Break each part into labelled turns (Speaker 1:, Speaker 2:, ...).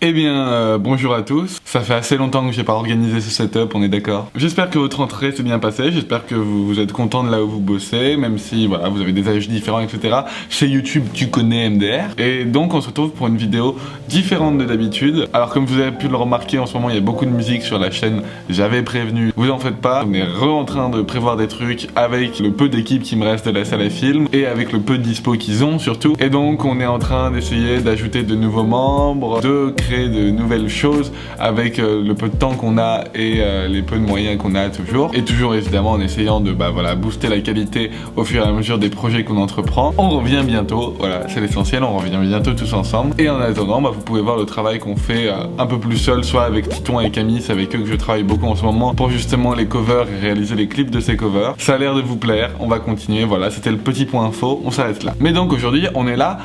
Speaker 1: Eh bien, bonjour à tous. Ça fait assez longtemps que j'ai pas organisé ce setup, on est d'accord. J'espère que votre rentrée s'est bien passée, j'espère que vous êtes content de là où vous bossez, même si voilà, vous avez des âges différents, etc. Chez YouTube, tu connais MDR. Et donc, on se retrouve pour une vidéo différente de d'habitude. Alors, comme vous avez pu le remarquer, en ce moment, il y a beaucoup de musique sur la chaîne. J'avais prévenu, vous en faites pas. On est en train de prévoir des trucs avec le peu d'équipe qui me reste de la salle à film et avec le peu de dispo qu'ils ont surtout. Et donc, on est en train d'essayer d'ajouter de nouveaux membres, de créer de nouvelles choses avec le peu de temps qu'on a et les peu de moyens qu'on a toujours. Et toujours évidemment en essayant de booster la qualité au fur et à mesure des projets qu'on entreprend. On revient bientôt, voilà, c'est l'essentiel, on revient bientôt tous ensemble. Et en attendant, vous pouvez voir le travail qu'on fait un peu plus seul, soit avec Titon et Camille, c'est avec eux que je travaille beaucoup en ce moment pour justement les covers et réaliser les clips de ces covers. Ça a l'air de vous plaire, on va continuer, voilà, c'était le petit point info, on s'arrête là. Mais donc aujourd'hui, on est là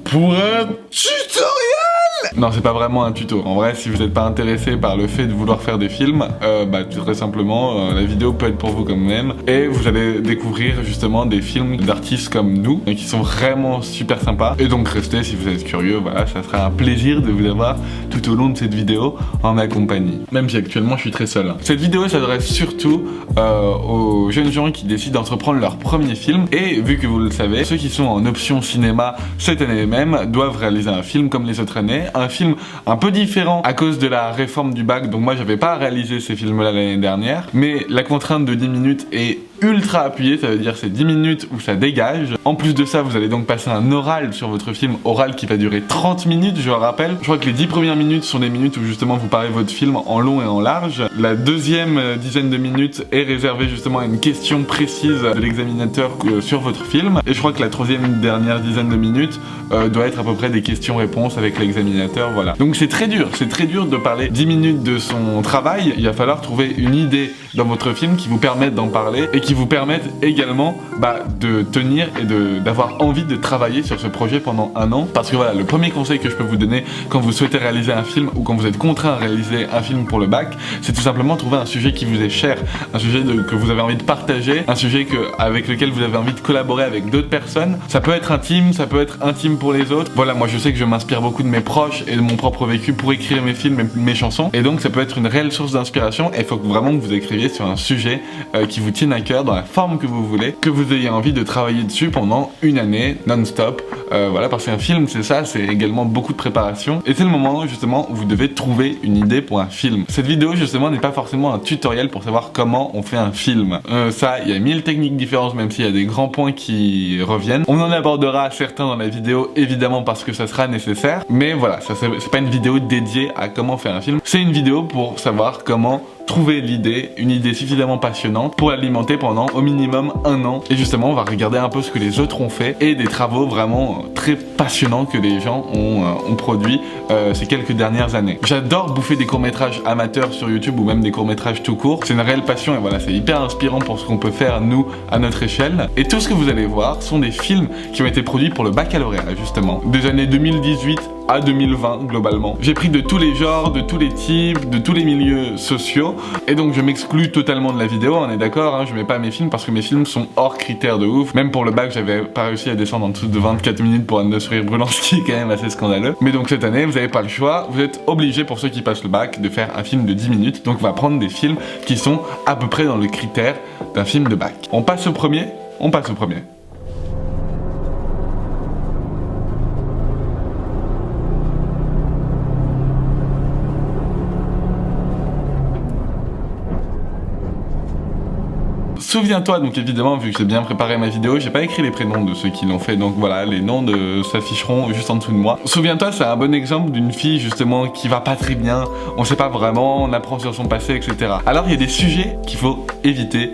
Speaker 1: pour un tutoriel. Non, c'est pas vraiment un tuto. En vrai, si vous n'êtes pas intéressé par le fait de vouloir faire des films, très simplement, la vidéo peut être pour vous quand même. Et vous allez découvrir justement des films d'artistes comme nous, qui sont vraiment super sympas. Et donc restez si vous êtes curieux, voilà, ça sera un plaisir de vous avoir tout au long de cette vidéo en ma compagnie. Même si actuellement je suis très seul. Cette vidéo s'adresse surtout aux jeunes gens qui décident d'entreprendre leur premier film. Et vu que vous le savez, ceux qui sont en option cinéma cette année même doivent réaliser un film comme les autres années. Un film un peu différent à cause de la réforme du bac, donc moi j'avais pas réalisé ces films-là l'année dernière, mais la contrainte de 10 minutes est ultra appuyée, ça veut dire c'est 10 minutes où ça dégage. En plus de ça, vous allez donc passer un oral sur votre film, oral qui va durer 30 minutes, je le rappelle. Je crois que les 10 premières minutes sont des minutes où justement vous parlez votre film en long et en large. La deuxième dizaine de minutes est réservée justement à une question précise de l'examinateur sur votre film. Et je crois que la troisième dernière dizaine de minutes doit être à peu près des questions-réponses avec l'examinateur, voilà. Donc c'est très dur de parler 10 minutes de son travail. Il va falloir trouver une idée dans votre film qui vous permette d'en parler et qui vous permette également de tenir et d'avoir envie de travailler sur ce projet pendant un an. Parce que voilà, le premier conseil que je peux vous donner quand vous souhaitez réaliser un film ou quand vous êtes contraint à réaliser un film pour le bac, c'est tout simplement trouver un sujet qui vous est cher, un sujet que vous avez envie de partager, un sujet avec lequel vous avez envie de collaborer avec d'autres personnes. Ça peut être intime, ça peut être intime pour les autres. Voilà, moi je sais que je m'inspire beaucoup de mes proches et de mon propre vécu pour écrire mes films et mes chansons. Et donc ça peut être une réelle source d'inspiration et il faut vraiment que vous écriviez sur un sujet qui vous tienne à cœur, dans la forme que vous voulez, que vous ayez envie de travailler dessus pendant une année non-stop. Voilà, parce qu'un film c'est ça, c'est également beaucoup de préparation et c'est le moment justement où vous devez trouver une idée pour un film. Cette vidéo justement n'est pas forcément un tutoriel pour savoir comment on fait un film. Ça, il y a 1000 techniques différentes, même s'il y a des grands points qui reviennent. On en abordera certains dans la vidéo évidemment parce que ça sera nécessaire, mais voilà, ça c'est pas une vidéo dédiée à comment faire un film, c'est une vidéo pour savoir comment trouver l'idée, une idée suffisamment passionnante pour l'alimenter pendant au minimum un an. Et justement, on va regarder un peu ce que les autres ont fait et des travaux vraiment très passionnants que les gens ont produits ces quelques dernières années. J'adore bouffer des courts-métrages amateurs sur YouTube ou même des courts-métrages tout court. C'est une réelle passion et voilà, c'est hyper inspirant pour ce qu'on peut faire nous à notre échelle. Et tout ce que vous allez voir sont des films qui ont été produits pour le baccalauréat justement, des années 2018 à 2020 globalement. J'ai pris de tous les genres, de tous les types, de tous les milieux sociaux et donc je m'exclus totalement de la vidéo, on est d'accord, hein, je mets pas mes films parce que mes films sont hors critères de ouf. Même pour le bac, j'avais pas réussi à descendre en dessous de 24 minutes pour Anne de sourire brûlant, ce qui est quand même assez scandaleux. Mais donc cette année, vous avez pas le choix, vous êtes obligés pour ceux qui passent le bac de faire un film de 10 minutes. Donc on va prendre des films qui sont à peu près dans le critère d'un film de bac. On passe au premier. Souviens-toi, donc évidemment, vu que j'ai bien préparé ma vidéo, j'ai pas écrit les prénoms de ceux qui l'ont fait, donc voilà, les noms s'afficheront juste en dessous de moi. Souviens-toi, c'est un bon exemple d'une fille justement qui va pas très bien, on sait pas vraiment, on apprend sur son passé, etc. Alors il y a des sujets qu'il faut éviter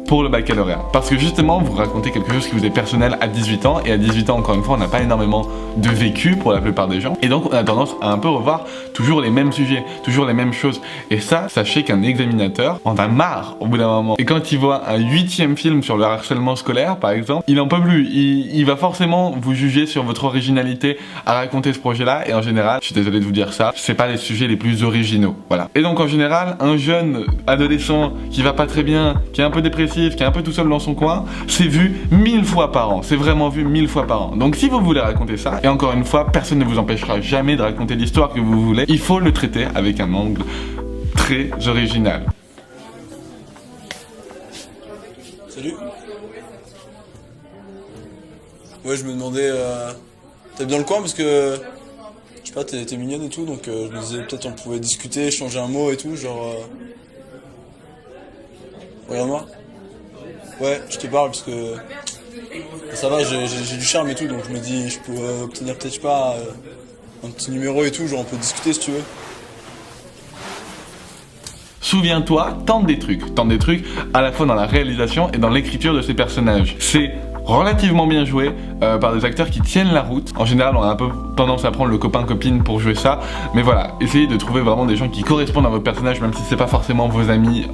Speaker 1: pour le baccalauréat. Parce que justement, vous racontez quelque chose qui vous est personnel à 18 ans, et à 18 ans, encore une fois, on n'a pas énormément de vécu pour la plupart des gens, et donc on a tendance à un peu revoir toujours les mêmes sujets, toujours les mêmes choses. Et ça, sachez qu'un examinateur en a marre au bout d'un moment. Et quand il voit un 8e film sur le harcèlement scolaire, par exemple, il en peut plus. Il va forcément vous juger sur votre originalité à raconter ce projet-là, et en général, je suis désolé de vous dire ça, c'est pas les sujets les plus originaux. Voilà. Et donc en général, un jeune adolescent qui va pas très bien, qui est un peu dépressif, dépressif, qui est un peu tout seul dans son coin, c'est vu 1000 fois par an. C'est vraiment vu 1000 fois par an. Donc si vous voulez raconter ça, et encore une fois, personne ne vous empêchera jamais de raconter l'histoire que vous voulez, il faut le traiter avec un angle très original.
Speaker 2: Salut. Ouais, je me demandais, t'es bien le coin parce que, je sais pas, t'es mignonne et tout, donc je me disais peut-être on pouvait discuter, échanger un mot et tout, genre... Regarde-moi. Ouais, je te parle parce que... Ça va, j'ai du charme et tout, donc je me dis, je peux obtenir peut-être, je sais pas, un petit numéro et tout, genre on peut discuter si tu veux.
Speaker 1: Souviens-toi, tente des trucs à la fois dans la réalisation et dans l'écriture de ces personnages. C'est relativement bien joué par des acteurs qui tiennent la route. En général, on a un peu tendance à prendre le copain-copine pour jouer ça, mais voilà, essayez de trouver vraiment des gens qui correspondent à votre personnage, même si c'est pas forcément vos amis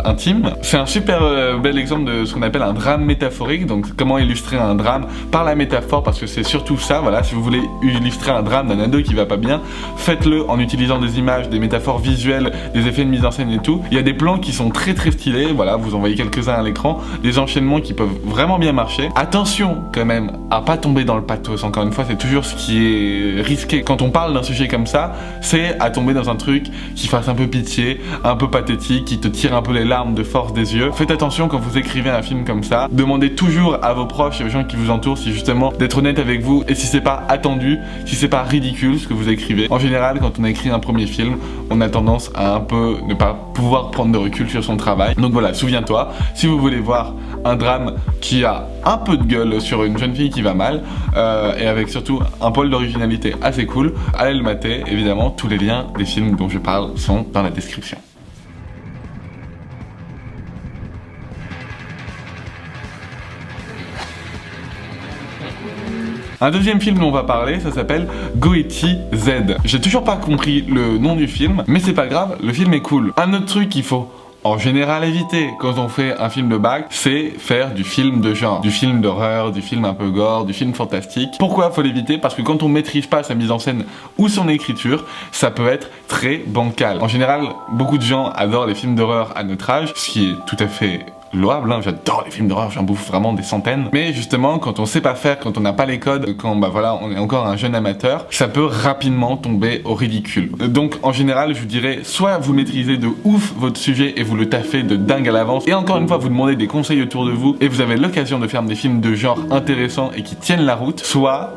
Speaker 1: intimes. C'est un super bel exemple de ce qu'on appelle un drame métaphorique, donc comment illustrer un drame par la métaphore, parce que c'est surtout ça, voilà, si vous voulez illustrer un drame d'un ado qui va pas bien, faites-le en utilisant des images, des métaphores visuelles, des effets de mise en scène et tout. Il y a des plans qui sont très stylés, voilà, vous en voyez quelques-uns à l'écran, des enchaînements qui peuvent vraiment bien marcher. Attention quand même à pas tomber dans le pathos, encore une fois, c'est toujours ce qui est risqué quand on parle d'un sujet comme ça, c'est à tomber dans un truc qui fasse un peu pitié, un peu pathétique, qui te tire un peu les larmes de force des yeux. Faites attention quand vous écrivez un film comme ça, demandez toujours à vos proches et aux gens qui vous entourent si justement d'être honnête avec vous et si c'est pas attendu, si c'est pas ridicule ce que vous écrivez. En général, quand on écrit un premier film, on a tendance à un peu ne pas pouvoir prendre de recul sur son travail. Donc voilà, souviens-toi, si vous voulez voir un drame qui a un peu de gueule sur une jeune fille qui va mal et avec surtout un pôle d'originalité assez cool, allez le mater. Évidemment, tous les liens des films dont je parle sont dans la description. Un deuxième film dont on va parler, ça s'appelle Goiti Z. J'ai toujours pas compris le nom du film, mais c'est pas grave, le film est cool. Un autre truc qu'il faut en général éviter quand on fait un film de bac, c'est faire du film de genre, du film d'horreur, du film un peu gore, du film fantastique. Pourquoi faut l'éviter? Parce que quand on maîtrise pas sa mise en scène ou son écriture, ça peut être très bancal. En général, beaucoup de gens adorent les films d'horreur à notre âge, ce qui est tout à fait louable, hein. J'adore les films d'horreur, j'en bouffe vraiment des centaines. Mais justement, quand on sait pas faire, quand on n'a pas les codes, quand bah voilà, on est encore un jeune amateur, ça peut rapidement tomber au ridicule. Donc en général, je vous dirais, soit vous maîtrisez de ouf votre sujet et vous le taffez de dingue à l'avance, et encore une fois, vous demandez des conseils autour de vous, et vous avez l'occasion de faire des films de genre intéressants et qui tiennent la route, soit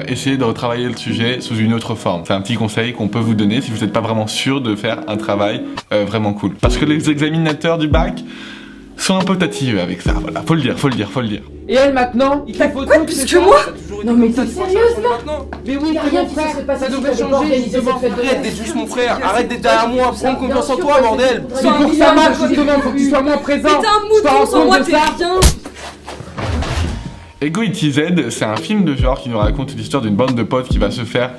Speaker 1: essayez de retravailler le sujet sous une autre forme. C'est un petit conseil qu'on peut vous donner si vous n'êtes pas vraiment sûr de faire un travail vraiment cool. Parce que les examinateurs du bac sont un peu tatilleux avec ça, voilà, faut le dire.
Speaker 3: Et elle maintenant, il faut
Speaker 4: quoi, plus que moi?
Speaker 3: Non mais t'es sérieuse là? Mais oui,
Speaker 4: rien
Speaker 3: mon
Speaker 4: qui
Speaker 3: frère,
Speaker 4: se serait passé
Speaker 3: ça
Speaker 4: si
Speaker 3: devait
Speaker 4: t'avais pas
Speaker 3: changer
Speaker 4: organisé
Speaker 3: justement.
Speaker 4: cette fête de
Speaker 3: Arrête
Speaker 4: fête.
Speaker 3: d'être juste mon frère, arrête d'être derrière moi, prends confiance en toi
Speaker 4: Bien sûr,
Speaker 3: bordel.
Speaker 4: c'est
Speaker 3: C'est
Speaker 4: un
Speaker 3: pour que ça
Speaker 4: milliard,
Speaker 3: marche
Speaker 4: je
Speaker 3: justement,
Speaker 4: l'ai
Speaker 3: faut que
Speaker 4: vu.
Speaker 3: tu sois moins présent.
Speaker 4: Mais t'es un
Speaker 3: Je te rends
Speaker 4: mouton sans
Speaker 3: compte
Speaker 4: moi,
Speaker 3: de
Speaker 4: t'es
Speaker 3: ça?
Speaker 4: rien.
Speaker 1: Goiti Z, c'est un film de genre qui nous raconte l'histoire d'une bande de potes qui va se faire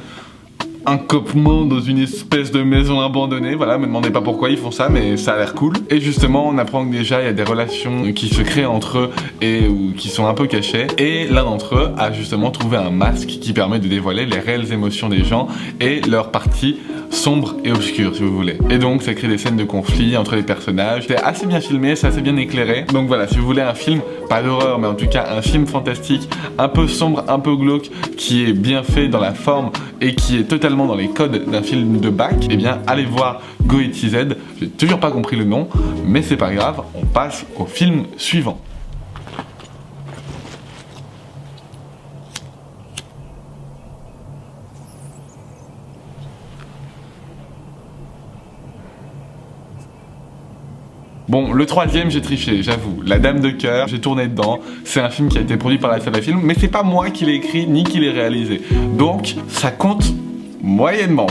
Speaker 1: un campement dans une espèce de maison abandonnée, voilà, me demandez pas pourquoi ils font ça, mais ça a l'air cool. Et justement, on apprend que déjà, il y a des relations qui se créent entre eux et ou qui sont un peu cachées. Et l'un d'entre eux a justement trouvé un masque qui permet de dévoiler les réelles émotions des gens et leur partie sombre et obscure, si vous voulez. Et donc, ça crée des scènes de conflit entre les personnages. C'est assez bien filmé, c'est assez bien éclairé. Donc voilà, si vous voulez un film, pas d'horreur, mais en tout cas un film fantastique, un peu sombre, un peu glauque, qui est bien fait dans la forme et qui est totalement dans les codes d'un film de bac, eh bien, allez voir Goiti Z. J'ai toujours pas compris le nom, mais c'est pas grave, on passe au film suivant. Bon, le troisième, j'ai triché, j'avoue. La Dame de Cœur, j'ai tourné dedans. C'est un film qui a été produit par la salle à film, mais c'est pas moi qui l'ai écrit ni qui l'ai réalisé. Donc, ça compte moyennement.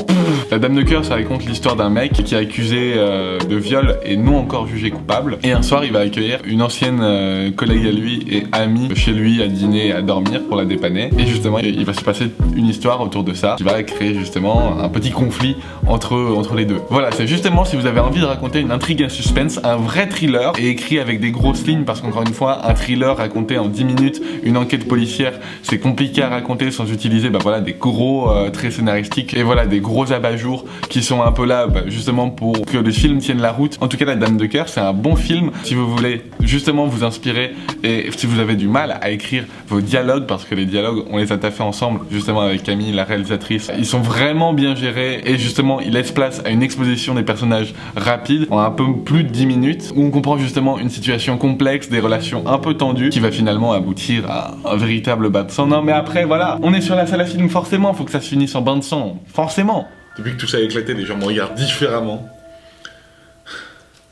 Speaker 1: La Dame de Cœur, ça raconte l'histoire d'un mec qui est accusé de viol et non encore jugé coupable. Et un soir, il va accueillir une ancienne collègue à lui et amie chez lui à dîner et à dormir pour la dépanner. Et justement, il va se passer une histoire autour de ça qui va créer justement un petit conflit entre les deux. Voilà, c'est justement si vous avez envie de raconter une intrigue, un suspense, un vrai thriller et écrit avec des grosses lignes, parce qu'encore une fois, un thriller raconté en 10 minutes, une enquête policière, c'est compliqué à raconter sans utiliser bah voilà, des gros traits scénaristiques électriques et voilà des gros abat-jours qui sont un peu là justement pour que le film tienne la route. En tout cas, La Dame de Cœur, c'est un bon film si vous voulez justement vous inspirer et si vous avez du mal à écrire vos dialogues, parce que les dialogues, on les a taffés ensemble justement avec Camille, la réalisatrice. Ils sont vraiment bien gérés et justement ils laissent place à une exposition des personnages rapide en un peu plus de 10 minutes où on comprend justement une situation complexe, des relations un peu tendues qui va finalement aboutir à un véritable bain de sang. Non mais après voilà, on est sur la salle à film, forcément faut que ça se finisse en bain de sang, forcément. Depuis que tout ça a éclaté, les gens me regardent différemment.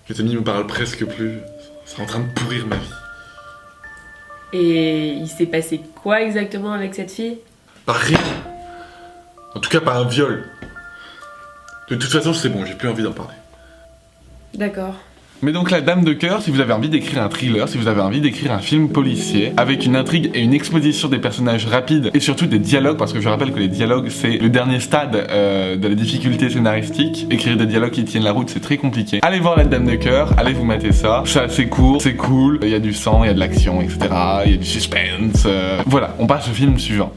Speaker 1: Mes amis me parlent presque plus, c'est en train de pourrir ma vie.
Speaker 4: Et il s'est passé quoi exactement avec cette fille?
Speaker 1: Pas rien. En tout cas pas un viol. De toute façon c'est bon, j'ai plus envie d'en parler.
Speaker 4: D'accord.
Speaker 1: Mais donc La Dame de Cœur, si vous avez envie d'écrire un thriller, si vous avez envie d'écrire un film policier, avec une intrigue et une exposition des personnages rapides, et surtout des dialogues, parce que je rappelle que les dialogues c'est le dernier stade de la difficulté scénaristique, écrire des dialogues qui tiennent la route c'est très compliqué. Allez voir La Dame de Cœur, allez vous mater ça, c'est assez court, c'est cool, il y a du sang, il y a de l'action, etc, il y a du suspense, voilà, on passe au film suivant.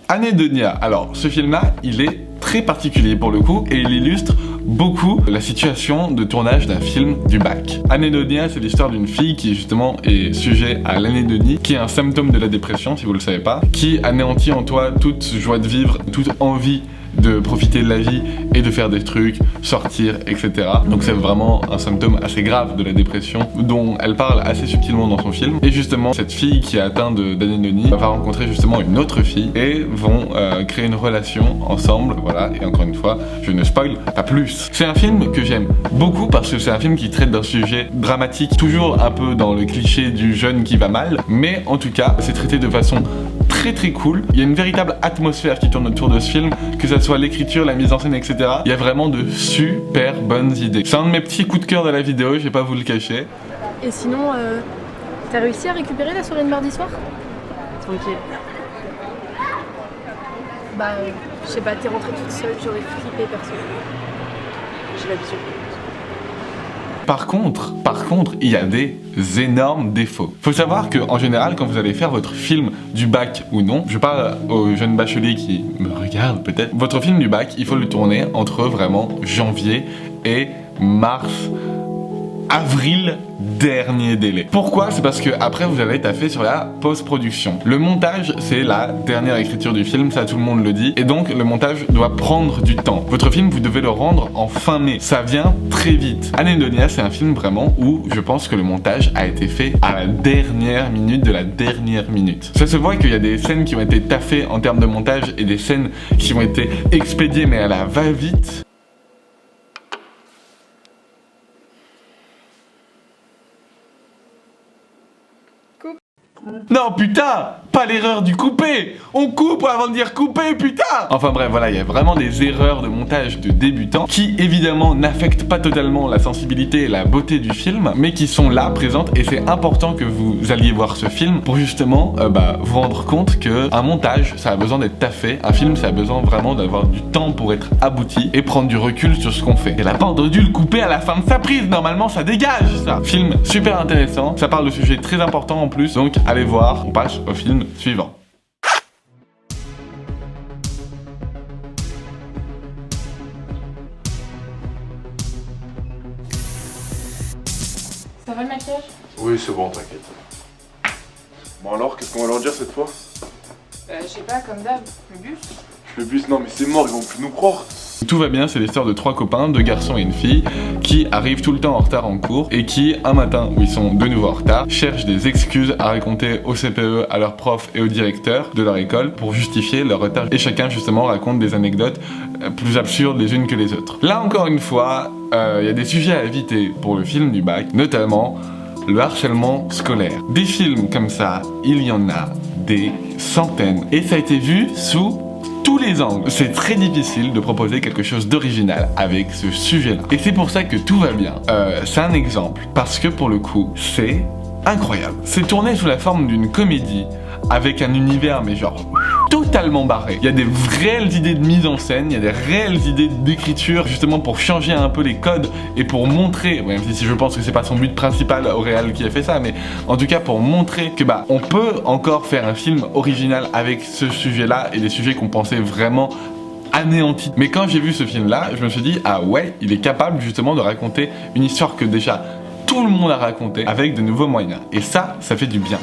Speaker 1: Anédonia. Alors, ce film-là, il est très particulier pour le coup et il illustre beaucoup la situation de tournage d'un film du bac. Anédonia, c'est l'histoire d'une fille qui justement est sujet à l'anédonie, qui est un symptôme de la dépression, si vous le savez pas, qui anéantit en toi toute joie de vivre, toute envie de profiter de la vie et de faire des trucs, sortir, etc. Donc c'est vraiment un symptôme assez grave de la dépression dont elle parle assez subtilement dans son film. Et justement, cette fille qui est atteinte d'anédonie va rencontrer justement une autre fille et vont créer une relation ensemble. Voilà, et encore une fois, je ne spoil pas plus. C'est un film que j'aime beaucoup parce que c'est un film qui traite d'un sujet dramatique, toujours un peu dans le cliché du jeune qui va mal, mais en tout cas, c'est traité de façon très cool. Il y a une véritable atmosphère qui tourne autour de ce film, que ça soit l'écriture, la mise en scène, etc. Il y a vraiment de super bonnes idées. C'est un de mes petits coups de cœur de la vidéo, je vais pas vous le cacher.
Speaker 5: Et sinon, t'as réussi à récupérer la soirée de mardi soir?
Speaker 4: Tranquille.
Speaker 5: Bah, je sais pas, t'es rentrée toute seule, j'aurais flippé perso.
Speaker 4: J'ai l'habitude.
Speaker 1: Par contre, il y a des énormes défauts. Faut savoir que en général, quand vous allez faire votre film du bac ou non, je parle aux jeunes bacheliers qui me regardent peut-être, votre film du bac, il faut le tourner entre vraiment janvier et mars, avril, dernier délai. Pourquoi? C'est parce que après vous allez taffer sur la post-production. Le montage, c'est la dernière écriture du film, ça tout le monde le dit, et donc le montage doit prendre du temps. Votre film, vous devez le rendre en fin mai. Ça vient très vite. Anédonia, c'est un film vraiment où je pense que le montage a été fait à la dernière minute de la dernière minute. Ça se voit qu'il y a des scènes qui ont été taffées en termes de montage et des scènes qui ont été expédiées mais à la va-vite. Non putain, pas l'erreur du couper. On coupe avant de dire couper, putain. Enfin bref, voilà, il y a vraiment des erreurs de montage de débutants qui évidemment n'affectent pas totalement la sensibilité et la beauté du film, mais qui sont là, présentes, et c'est important que vous alliez voir ce film pour justement vous rendre compte que un montage, ça a besoin d'être taffé, un film, ça a besoin vraiment d'avoir du temps pour être abouti et prendre du recul sur ce qu'on fait. Elle a pas dû le couper à la fin de sa prise, normalement ça dégage ça. Film super intéressant, ça parle de sujets très importants en plus, donc allez voir, on passe au film suivant.
Speaker 5: Ça va le maquillage?
Speaker 6: Oui, c'est bon, t'inquiète. Bon alors, qu'est-ce qu'on va leur dire cette fois?
Speaker 5: Je sais pas, comme d'hab, le bus.
Speaker 6: Le bus, non mais c'est mort, ils vont plus nous croire.
Speaker 1: Tout va bien, c'est l'histoire de 3 copains, 2 garçons et une fille, qui arrivent tout le temps en retard en cours et qui, un matin où ils sont de nouveau en retard, cherchent des excuses à raconter au CPE, à leurs profs et au directeur de leur école pour justifier leur retard. Et chacun justement raconte des anecdotes plus absurdes les unes que les autres. Là encore une fois, il y a des sujets à éviter pour le film du bac, notamment le harcèlement scolaire. Des films comme ça, il y en a des centaines. Et ça a été vu sous tous les angles. C'est très difficile de proposer quelque chose d'original avec ce sujet-là. Et c'est pour ça que tout va bien. C'est un exemple, parce que pour le coup, c'est incroyable. C'est tourné sous la forme d'une comédie, avec un univers mais genre totalement barré. Il y a des réelles idées de mise en scène, il y a des réelles idées d'écriture justement pour changer un peu les codes et pour montrer, même si je pense que c'est pas son but principal au réel qui a fait ça, mais en tout cas pour montrer que bah on peut encore faire un film original avec ce sujet-là et des sujets qu'on pensait vraiment anéantis. Mais quand j'ai vu ce film-là, je me suis dit ah ouais, il est capable justement de raconter une histoire que déjà tout le monde a raconté avec de nouveaux moyens. Et ça fait du bien.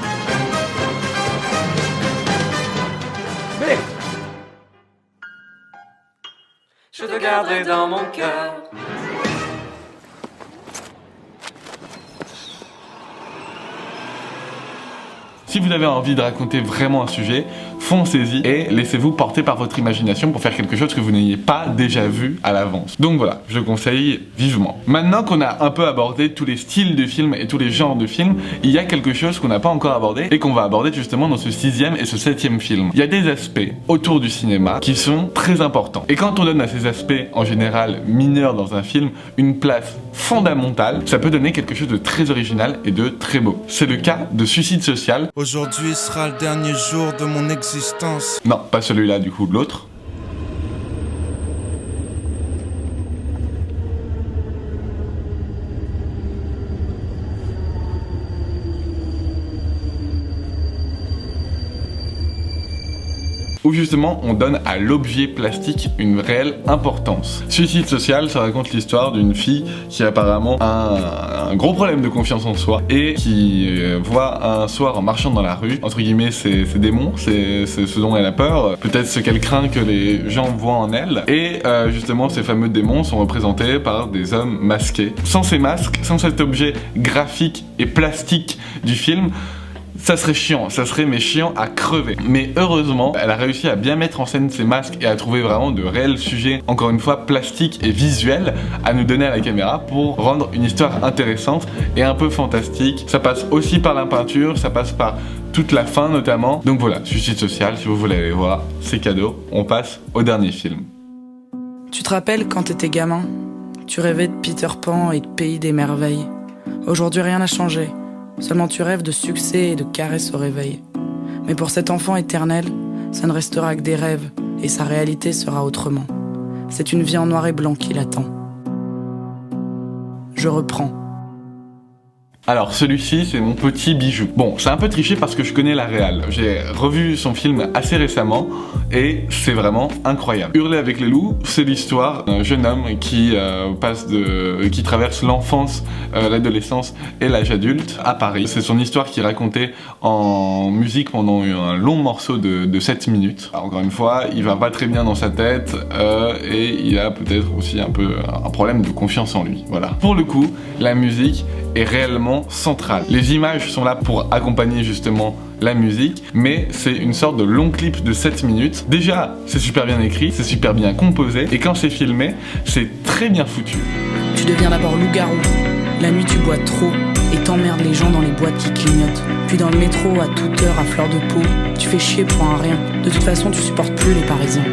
Speaker 7: Je te garderai dans mon cœur.
Speaker 1: Si vous avez envie de raconter vraiment un sujet, foncez-y et laissez-vous porter par votre imagination pour faire quelque chose que vous n'ayez pas déjà vu à l'avance. Donc voilà, je le conseille vivement. Maintenant qu'on a un peu abordé tous les styles de films et tous les genres de films, il y a quelque chose qu'on n'a pas encore abordé et qu'on va aborder justement dans ce 6e et ce 7e film. Il y a des aspects autour du cinéma qui sont très importants. Et quand on donne à ces aspects, en général mineurs dans un film, une place fondamentale, ça peut donner quelque chose de très original et de très beau. C'est le cas de Suicide Social.
Speaker 8: Aujourd'hui sera le dernier jour de mon existence.
Speaker 1: Non, pas celui-là du coup, l'autre. Où justement on donne à l'objet plastique une réelle importance. Suicide Social, ça raconte l'histoire d'une fille qui apparemment a un gros problème de confiance en soi et qui voit un soir en marchant dans la rue, entre guillemets ses démons, c'est ce dont elle a peur, peut-être ce qu'elle craint que les gens voient en elle, et justement ces fameux démons sont représentés par des hommes masqués. Sans ces masques, sans cet objet graphique et plastique du film, ça serait chiant, ça serait mais chiant à crever. Mais heureusement, elle a réussi à bien mettre en scène ses masques et à trouver vraiment de réels sujets, encore une fois plastiques et visuels, à nous donner à la caméra pour rendre une histoire intéressante et un peu fantastique. Ça passe aussi par la peinture, ça passe par toute la fin notamment. Donc voilà, Suicide Social, si vous voulez aller voir, c'est cadeau. On passe au dernier film.
Speaker 9: Tu te rappelles quand t'étais gamin, tu rêvais de Peter Pan et de Pays des Merveilles. Aujourd'hui rien n'a changé. Seulement tu rêves de succès et de caresses au réveil. Mais pour cet enfant éternel, ça ne restera que des rêves, et sa réalité sera autrement. C'est une vie en noir et blanc qui l'attend. Je reprends.
Speaker 1: Alors celui-ci c'est mon petit bijou. Bon, c'est un peu triché parce que je connais la réal. J'ai revu son film assez récemment et c'est vraiment incroyable. Hurler avec les loups, c'est l'histoire d'un jeune homme qui qui traverse l'enfance, l'adolescence et l'âge adulte à Paris. C'est son histoire qui est racontée en musique pendant un long morceau de 7 minutes. Alors, encore une fois, il va pas très bien dans sa tête et il a peut-être aussi un peu un problème de confiance en lui. Voilà. Pour le coup, la musique est réellement centrale. Les images sont là pour accompagner justement la musique, mais c'est une sorte de long clip de 7 minutes. Déjà, c'est super bien écrit, c'est super bien composé, et quand c'est filmé, c'est très bien foutu.
Speaker 9: Tu deviens d'abord loup-garou. La nuit, tu bois trop et t'emmerdes les gens dans les boîtes qui clignotent. Puis dans le métro, à toute heure, à fleur de peau, tu fais chier pour un rien. De toute façon, tu supportes plus les Parisiens.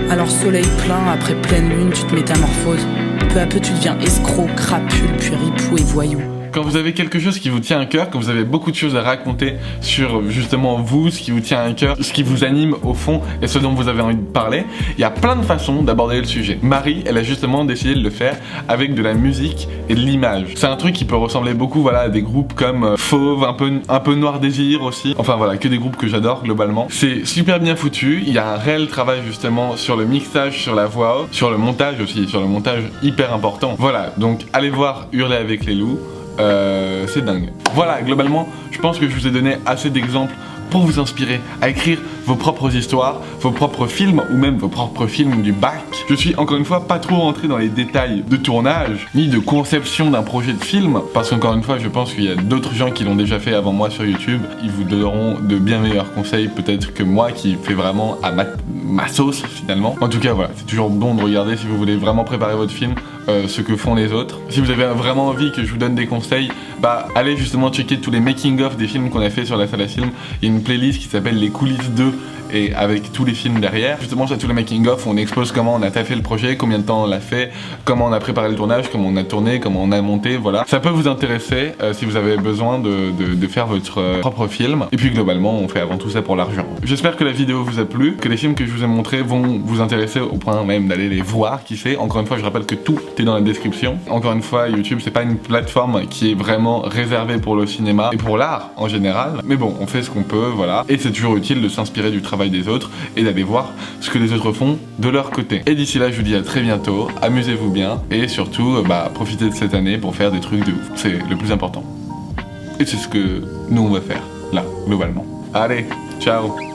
Speaker 9: Alors soleil plein, après pleine lune, tu te métamorphoses. Peu à peu, tu deviens escroc, crapule, puis ripou et voyou.
Speaker 1: Quand vous avez quelque chose qui vous tient à cœur, quand vous avez beaucoup de choses à raconter sur justement vous, ce qui vous tient à cœur, ce qui vous anime au fond et ce dont vous avez envie de parler, il y a plein de façons d'aborder le sujet. Marie, elle a justement décidé de le faire avec de la musique et de l'image. C'est un truc qui peut ressembler beaucoup voilà, à des groupes comme Fauve, un peu Noir Désir aussi. Enfin voilà, que des groupes que j'adore globalement. C'est super bien foutu, il y a un réel travail justement sur le mixage, sur la voix off, sur le montage aussi, sur le montage hyper important. Voilà, donc allez voir Hurler avec les loups. C'est dingue. Voilà, globalement, je pense que je vous ai donné assez d'exemples pour vous inspirer à écrire vos propres histoires, vos propres films ou même vos propres films du bac. Je suis encore une fois pas trop rentré dans les détails de tournage ni de conception d'un projet de film parce qu'encore une fois je pense qu'il y a d'autres gens qui l'ont déjà fait avant moi sur YouTube. Ils vous donneront de bien meilleurs conseils peut-être que moi qui fais vraiment à ma sauce finalement. En tout cas voilà, c'est toujours bon de regarder si vous voulez vraiment préparer votre film ce que font les autres. Si vous avez vraiment envie que je vous donne des conseils, bah allez justement checker tous les making-of des films qu'on a fait sur la salle à film. Il y a une playlist qui s'appelle Les coulisses 2 et avec tous les films derrière. Justement, c'est tous les making-of où on expose comment on a taffé le projet, combien de temps on l'a fait, comment on a préparé le tournage, comment on a tourné, comment on a monté, voilà. Ça peut vous intéresser si vous avez besoin de faire votre propre film. Et puis globalement, on fait avant tout ça pour l'argent. J'espère que la vidéo vous a plu, que les films que je vous ai montrés vont vous intéresser au point même d'aller les voir, qui sait. Encore une fois, je rappelle que tout est dans la description. Encore une fois, YouTube, c'est pas une plateforme qui est vraiment réservée pour le cinéma et pour l'art en général. Mais bon, on fait ce qu'on peut, voilà. Et c'est toujours utile de s'inspirer du travail des autres et d'aller voir ce que les autres font de leur côté. Et d'ici là, je vous dis à très bientôt, amusez-vous bien et surtout, profitez de cette année pour faire des trucs de ouf. C'est le plus important. Et c'est ce que nous on va faire, là, globalement. Allez, ciao!